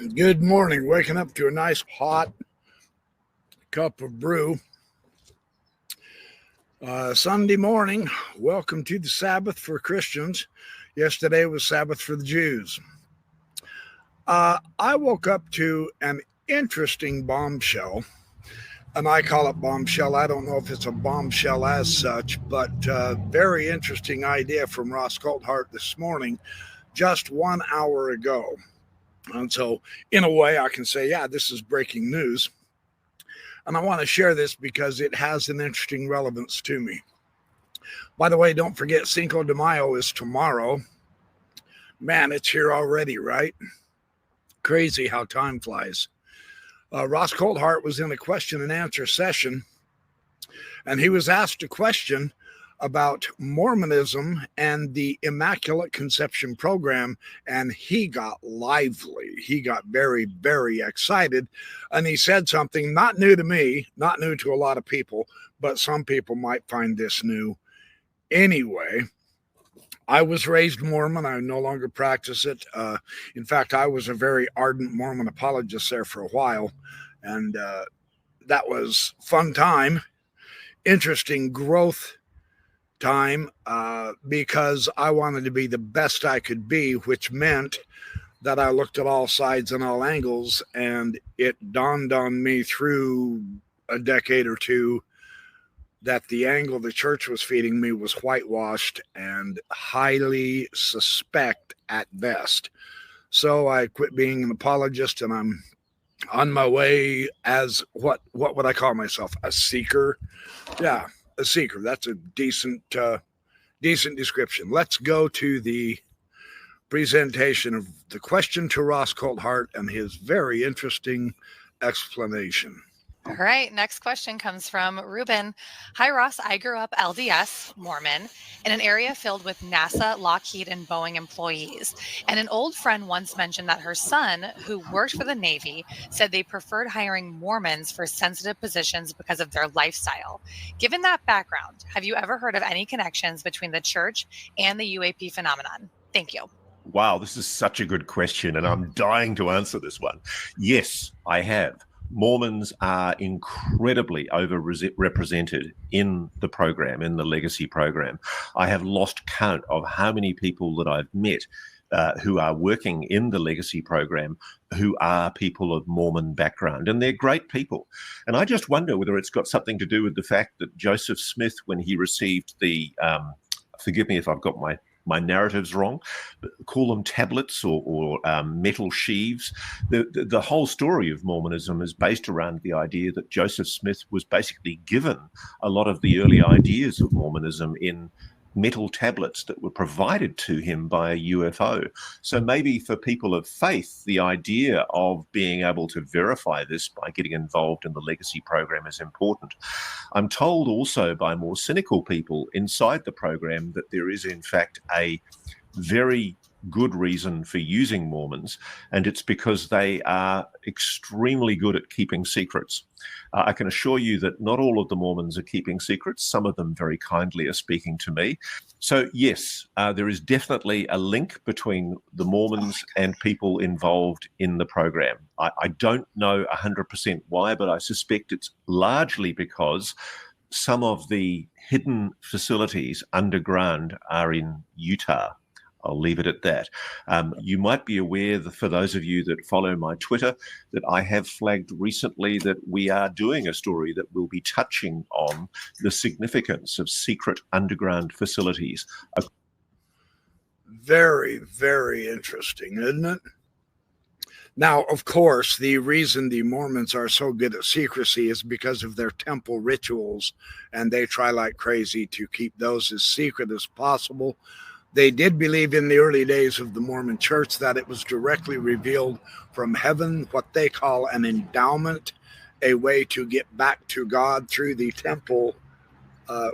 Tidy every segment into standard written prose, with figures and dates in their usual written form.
Good morning. Waking up to a nice hot cup of brew. Sunday morning. Welcome to the Sabbath for Christians. Yesterday was Sabbath for the Jews. I woke up to an interesting bombshell, and I call it bombshell. I don't know if it's a bombshell as such, but very interesting idea from Ross Coulthart this morning, just 1 hour ago. And so, in a way, I can say, yeah, this is breaking news. And I want to share this because it has an interesting relevance to me. By the way, don't forget Cinco de Mayo is tomorrow. Man, it's here already, right? Crazy how time flies. Ross Coulthart was in a question and answer session, and he was asked a question about Mormonism and the Immaculate Conception program, and he got lively. He got very, very excited, and he said something not new to me, not new to a lot of people, but some people might find this new anyway. I was raised Mormon. I no longer practice it. In fact, I was a very ardent Mormon apologist there for a while, and that was fun time, interesting growth time, because I wanted to be the best I could be, which meant that I looked at all sides and all angles, and it dawned on me through a decade or two that the angle the church was feeding me was whitewashed and highly suspect at best. So I quit being an apologist, and I'm on my way as what would I call myself? A seeker? Yeah. A seeker. That's a decent description. Let's go to the presentation of the question to Ross Coulthart and his very interesting explanation. All right. Next question comes from Ruben. Hi, Ross. I grew up LDS, Mormon, in an area filled with NASA, Lockheed, and Boeing employees. And an old friend once mentioned that her son, who worked for the Navy, said they preferred hiring Mormons for sensitive positions because of their lifestyle. Given that background, have you ever heard of any connections between the church and the UAP phenomenon? Thank you. Wow, this is such a good question, and I'm dying to answer this one. Yes, I have. Mormons are incredibly overrepresented in the program, in the legacy program. I have lost count of how many people that I've met who are working in the legacy program who are people of Mormon background, and they're great people. And I just wonder whether it's got something to do with the fact that Joseph Smith, when he received the, forgive me if I've got my narratives wrong, but call them tablets or metal sheaves. The whole story of Mormonism is based around the idea that Joseph Smith was basically given a lot of the early ideas of Mormonism in metal tablets that were provided to him by a UFO. So maybe for people of faith, the idea of being able to verify this by getting involved in the legacy program is important. I'm told also by more cynical people inside the program that there is in fact a very good reason for using Mormons, and it's because they are extremely good at keeping secrets. I can assure you that not all of the Mormons are keeping secrets. Some of them very kindly are speaking to me. So yes, there is definitely a link between the Mormons and people involved in the program. I don't know 100% why, but I suspect it's largely because some of the hidden facilities underground are in Utah. I'll leave it at that. You might be aware that for those of you that follow my Twitter, that I have flagged recently that we are doing a story that will be touching on the significance of secret underground facilities. Very, very interesting, isn't it? Now, of course, the reason the Mormons are so good at secrecy is because of their temple rituals, and they try like crazy to keep those as secret as possible. They did believe in the early days of the Mormon church that it was directly revealed from heaven, what they call an endowment, a way to get back to God through the temple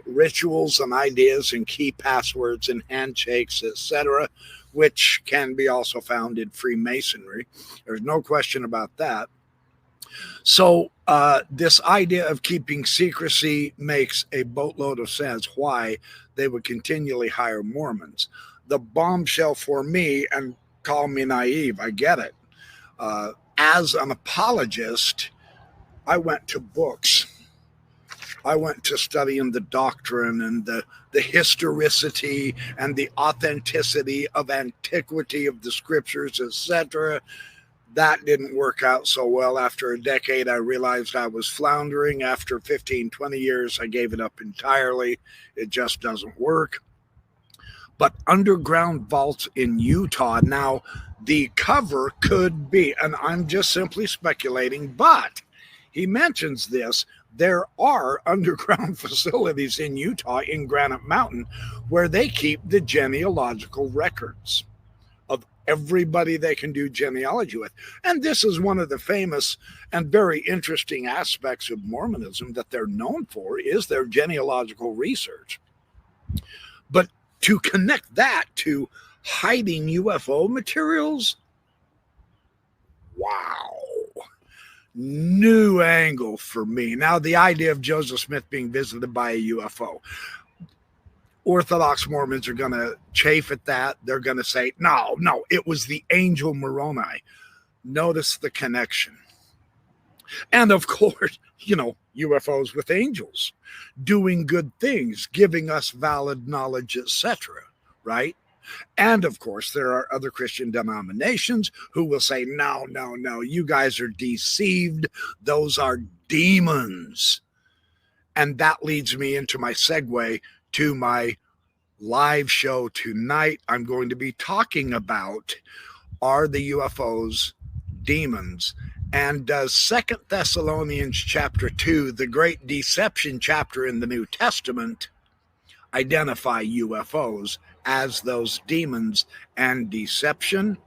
rituals and ideas and key passwords and handshakes, etc., which can be also found in Freemasonry. There's no question about that. So this idea of keeping secrecy makes a boatload of sense why they would continually hire Mormons. The bombshell for me, and call me naive, I get it. As an apologist, I went to books. I went to studying the doctrine and the historicity and the authenticity of antiquity of the scriptures, etc. That didn't work out so well. After a decade, I realized I was floundering. After 15, 20 years, I gave it up entirely. It just doesn't work. But underground vaults in Utah, now the cover could be, and I'm just simply speculating, but he mentions this, there are underground facilities in Utah, in Granite Mountain, where they keep the genealogical records of everybody they can do genealogy with. And this is one of the famous and very interesting aspects of Mormonism that they're known for, is their genealogical research. But to connect that to hiding UFO materials, wow. New angle for me. Now, the idea of Joseph Smith being visited by a UFO, Orthodox Mormons are going to chafe at that. They're going to say, no, it was the angel Moroni. Notice the connection. And of course, UFOs with angels doing good things, giving us valid knowledge, etc. Right? And of course, there are other Christian denominations who will say, no, you guys are deceived. Those are demons. And that leads me into my segue to my live show tonight. I'm going to be talking about, are the UFOs demons? And does 2 Thessalonians chapter 2, the great deception chapter in the New Testament, identify UFOs as those demons and deception?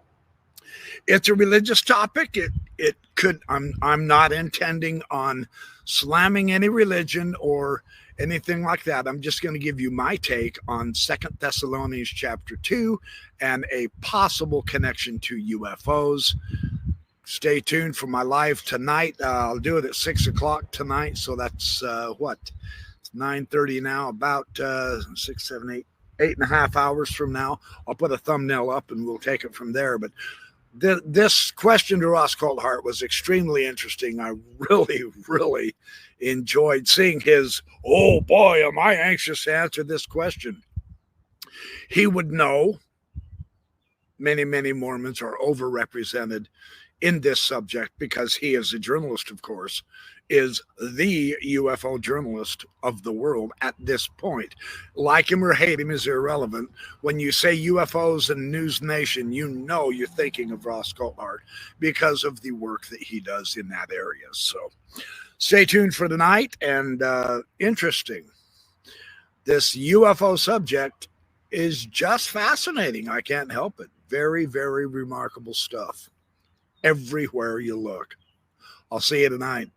It's a religious topic. It could, I'm not intending on slamming any religion or anything like that. I'm just going to give you my take on 2 Thessalonians chapter 2 and a possible connection to UFOs. Stay tuned for my live tonight. I'll do it at 6 o'clock tonight. So that's It's 9:30 now, about 6, 7, 8.5 hours from now. I'll put a thumbnail up and we'll take it from there. But this question to Ross Coulthart was extremely interesting. I really enjoyed seeing his, oh boy, am I anxious to answer this question. He would know many Mormons are overrepresented in this subject because he, as a journalist, of course, is the UFO journalist of the world at this point. Like him or hate him is irrelevant. When you say UFOs and News Nation, you're thinking of Ross Coulthart because of the work that he does in that area. So stay tuned for tonight. And interesting, this UFO subject is just fascinating. I can't help it. Very remarkable stuff everywhere you look. I'll see you tonight.